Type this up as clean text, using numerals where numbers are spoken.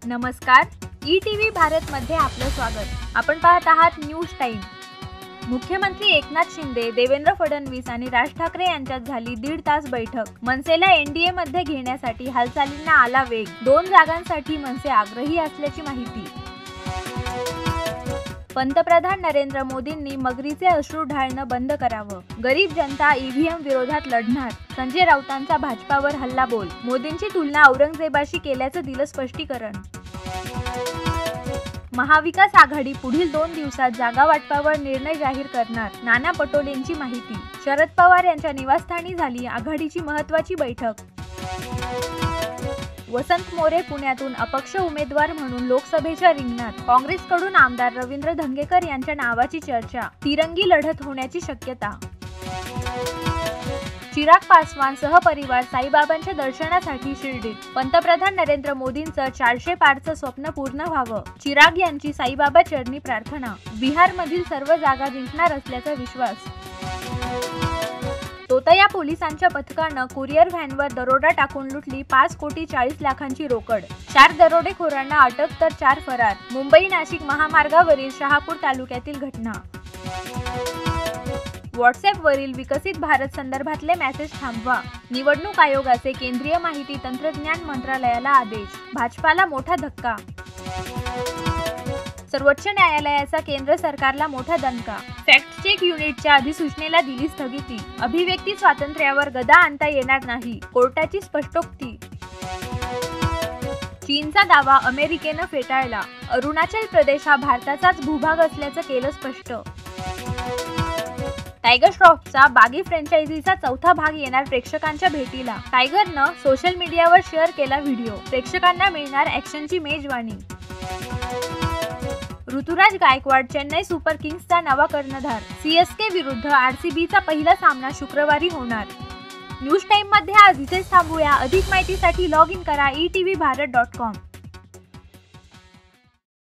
नमस्कार, ETV भारत मध्ये आपलं स्वागत। आपण पाहत आहात न्यूज टाइम। मुख्यमंत्री एकनाथ शिंदे, देवेंद्र फडणवीस आणि राज ठाकरे यांच्यात झाली 1.5 तास बैठक। मनसेला NDA मध्ये घेण्यासाठी हालचालींना आला वेग। 2 जागांसाठी मनसे आग्रही असल्याची माहिती। पंतप्रधान नरेंद्र मोदींनी मगरीचे अश्रू ढाळणं बंद करावं। गरीब जनता EVM विरोधात लढणार। संजय राऊतांचा भाजपावर हल्लाबोल। मोदींची तुलना औरंगजेबाशी केल्याचं दिलं स्पष्टीकरण। महाविकास आघाडी पुढील 2 दिवसात जागा वाटपावर निर्णय जाहीर करणार। नाना पटोलेंची माहिती। शरद पवार यांच्या निवासस्थानी झाली आघाडीची महत्त्वाची बैठक। वसंत मोरे पुण्यातून अपक्ष उमेदवार म्हणून लोकसभेच्या रिंगणात। काँग्रेसकडून आमदार रवींद्र धंगेकर यांच्या नावाची चर्चा। तिरंगी लढत होण्याची शक्यता। चिराग पासवान सहपरिवार साईबाबांच्या दर्शनासाठी शिर्डीत। पंतप्रधान नरेंद्र मोदींचं 400 पारचं स्वप्न पूर्ण व्हावं। चिराग यांची साईबाबा चरणी प्रार्थना। बिहारमधील सर्व जागा जिंकणार असल्याचा विश्वास। तोतया पोलिसांच्या पथकानं कुरिअर व्हॅनवर दरोडा टाकून लुटली 5 कोटी 40 लाखांची रोकड। 4 दरोडेखोरांना अटक तर 4 फरार। मुंबई नाशिक महामार्गावरील शहापूर तालुक्यातील घटना। व्हॉट्सअॅपवरील विकसित भारत संदर्भातले मेसेज थांबवा। निवडणूक आयोगाचे केंद्रीय माहिती तंत्रज्ञान मंत्रालयाला आदेश। भाजपाला मोठा धक्का। सर्वोच्च न्यायालयाचा केंद्र सरकारला मोठा दणका। फॅक्ट चेक युनिटच्या अधिसूचनेला दिली स्थगिती। अभिव्यक्ती स्वातंत्र्यावर गदा आणता येणार नाही, कोर्टाची स्पष्टोक्ती। चीनचा दावा अमेरिकेनं फेटाळला। अरुणाचल प्रदेश हा भारताचाच भूभाग असल्याचं केलं स्पष्ट। टायगर श्रॉफचा बागी फ्रँचायझीचा 4था भाग येणार प्रेक्षकांच्या भेटीला। टायगरनं सोशल मीडियावर शेअर केला व्हिडिओ। प्रेक्षकांना मिळणार ॲक्शनची मेजवानी। ऋतुराज गायकवाड चेन्नई सुपर किंग्सचा नवा कर्णधार। CSK विरुद्ध RCBचा पहिला सामना शुक्रवारी होणार। न्यूज टाइम मध्ये आज इथेच थांबूया। अधिक माहितीसाठी लॉग इन करा etv-bharat.com।